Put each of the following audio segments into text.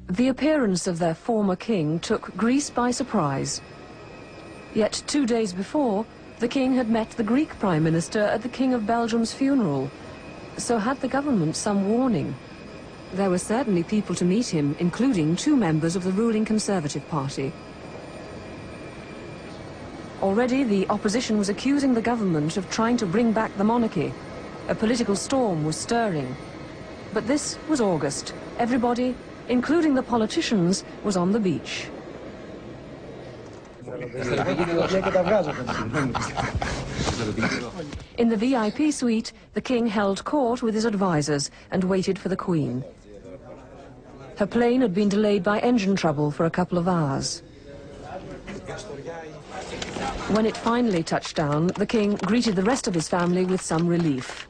The appearance of their former king took Greece by surprise. Yet 2 days before, the king had met the Greek Prime Minister at the King of Belgium's funeral. So had the government some warning? There were certainly people to meet him, including 2 members of the ruling Conservative Party. Already the opposition was accusing the government of trying to bring back the monarchy. A political storm was stirring. But this was August. Everybody, including the politicians, was on the beach. In the VIP suite, the king held court with his advisors and waited for the Queen. Her plane had been delayed by engine trouble for a couple of hours. When it finally touched down, the king greeted the rest of his family with some relief.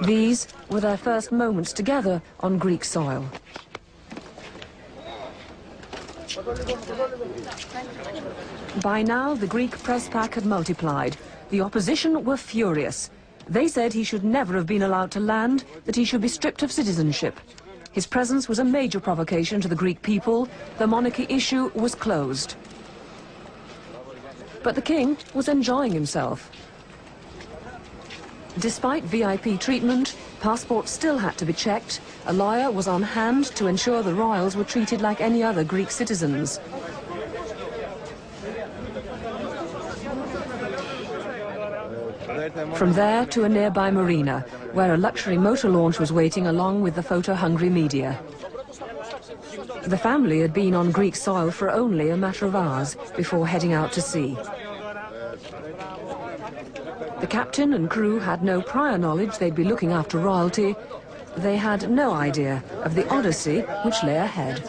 These were their first moments together on Greek soil. By now, the Greek press pack had multiplied. The opposition were furious. They said he should never have been allowed to land, that he should be stripped of citizenship. His presence was a major provocation to the Greek people. The monarchy issue was closed. But the king was enjoying himself. Despite VIP treatment, passports still had to be checked. A lawyer was on hand to ensure the royals were treated like any other Greek citizens. From there to a nearby marina, where a luxury motor launch was waiting along with the photo-hungry media. The family had been on Greek soil for only a matter of hours before heading out to sea. The captain and crew had no prior knowledge they'd be looking after royalty. They had no idea of the odyssey which lay ahead.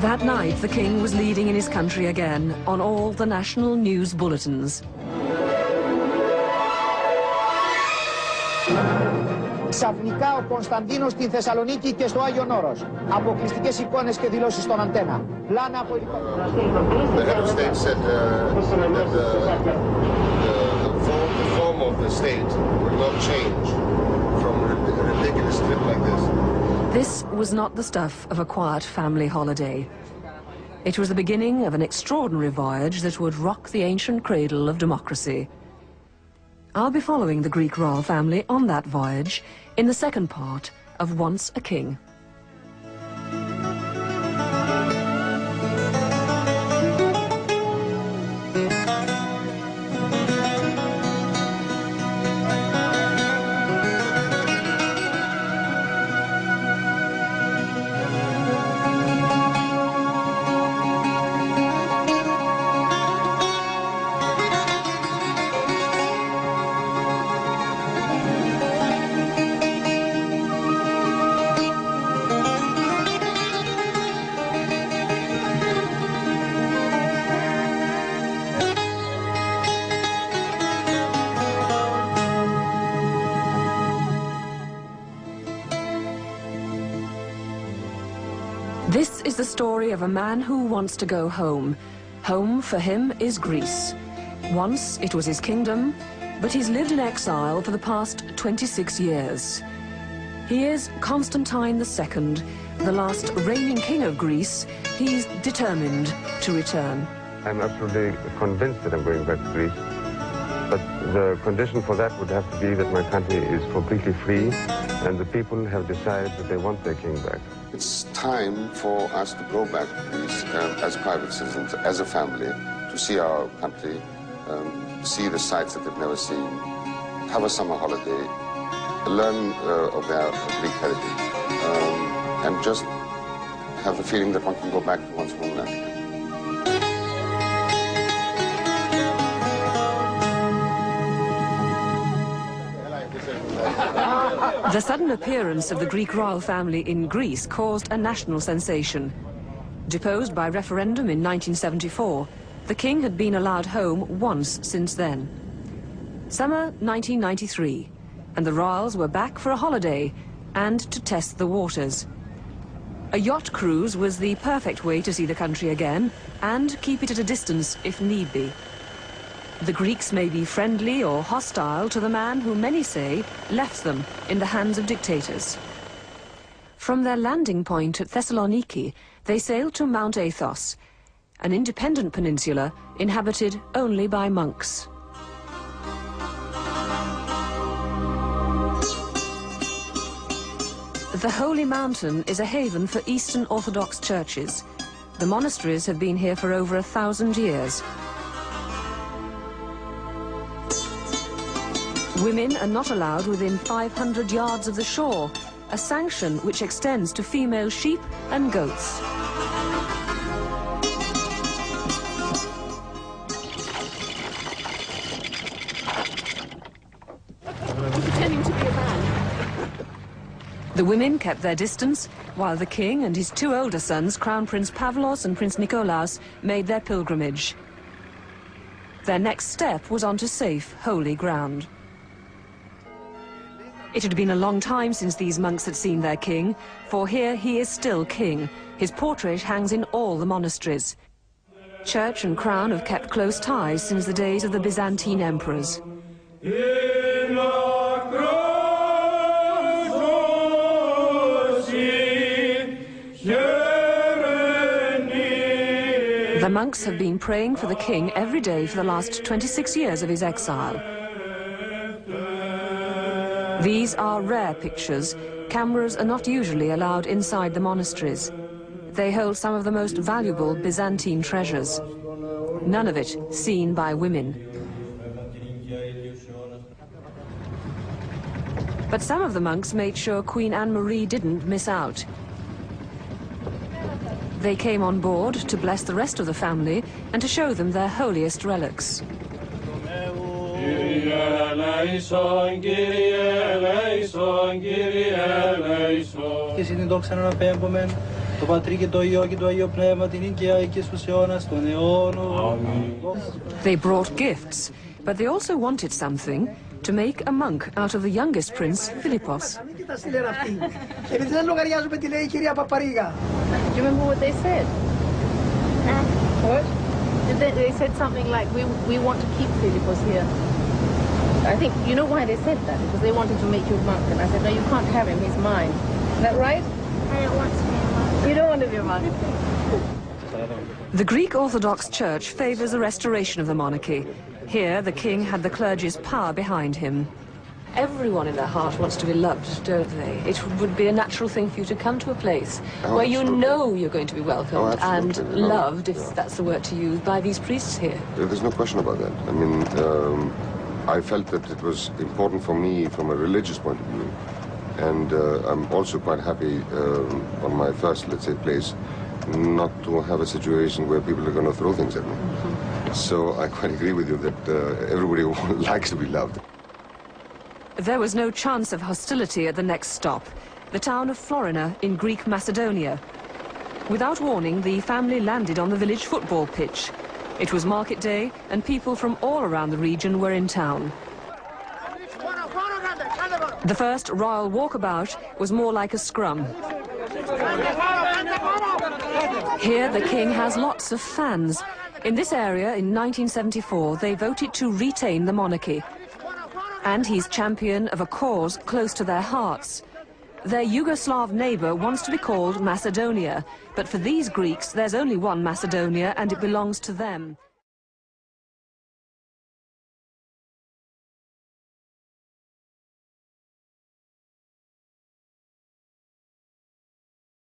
That night, the king was leading in his country again, on all the national news bulletins. Ξαφνικά ο Κωνσταντίνος στην Θεσσαλονίκη και στο Άγιον Όρος. Αποκλειστικές εικόνες και δηλώσεις στον αντένα. Πλάνα από ελικόπτερα. The head of state said that the form of the state will not change from a ridiculous trip like this. This was not the stuff of a quiet family holiday. It was the beginning of an extraordinary voyage that would rock the ancient cradle of democracy. I'll be following the Greek royal family on that voyage in the second part of Once a King. This is the story of a man who wants to go home. Home for him is Greece. Once it was his kingdom, but he's lived in exile for the past 26 years. He is Constantine II, the last reigning king of Greece. He's determined to return. I'm absolutely convinced that I'm going back to Greece. But the condition for that would have to be that my country is completely free and the people have decided that they want their king back. It's time for us to go back to Greece as private citizens, as a family, to see our country, see the sights that they've never seen, have a summer holiday, learn of their Greek heritage. and just have the feeling that one can go back to one's homeland. The sudden appearance of the Greek royal family in Greece caused a national sensation. Deposed by referendum in 1974, the king had been allowed home once since then. Summer 1993, and the royals were back for a holiday and to test the waters. A yacht cruise was the perfect way to see the country again and keep it at a distance if need be. The Greeks may be friendly or hostile to the man who many say left them in the hands of dictators. From their landing point at Thessaloniki, they sailed to Mount Athos, an independent peninsula inhabited only by monks. The Holy Mountain is a haven for Eastern Orthodox churches. The monasteries have been here for over 1,000 years. Women are not allowed within 500 yards of the shore, a sanction which extends to female sheep and goats. Pretending to be a man. The women kept their distance, while the king and his two older sons, Crown Prince Pavlos and Prince Nikolaos, made their pilgrimage. Their next step was onto safe, holy ground. It had been a long time since these monks had seen their king, for here he is still king. His portrait hangs in all the monasteries. Church and crown have kept close ties since the days of the Byzantine emperors. The monks have been praying for the king every day for the last 26 years of his exile. These are rare pictures. Cameras are not usually allowed inside the monasteries. They hold some of the most valuable Byzantine treasures. None of it seen by women. But some of the monks made sure Queen Anne-Marie didn't miss out. They came on board to bless the rest of the family and to show them their holiest relics. They brought gifts, but they also wanted something: to make a monk out of the youngest prince, Philippos. Do you remember what they said? What? They said something like, we want to keep Philippos here. I think, you know why they said that? Because they wanted to make you a monk. And I said, no, you can't have him, he's mine. Is that right? I don't want to be a monk. You don't want to be a monk. The Greek Orthodox Church favors a restoration of the monarchy. Here, the king had the clergy's power behind him. Everyone in their heart wants to be loved, don't they? It would be a natural thing for you to come to a place where you know you're going to be welcomed and loved, if that's the word to use, by these priests here. There's no question about that. I mean, I felt that it was important for me from a religious point of view. And I'm also quite happy on my first, let's say, place, not to have a situation where people are going to throw things at me. So I quite agree with you that everybody likes to be loved. There was no chance of hostility at the next stop, the town of Florina in Greek Macedonia. Without warning, the family landed on the village football pitch. It was market day, and people from all around the region were in town. The first royal walkabout was more like a scrum. Here, the king has lots of fans. In this area, in 1974, they voted to retain the monarchy. And he's champion of a cause close to their hearts. Their Yugoslav neighbor wants to be called Macedonia, but for these Greeks, there's only one Macedonia, and it belongs to them.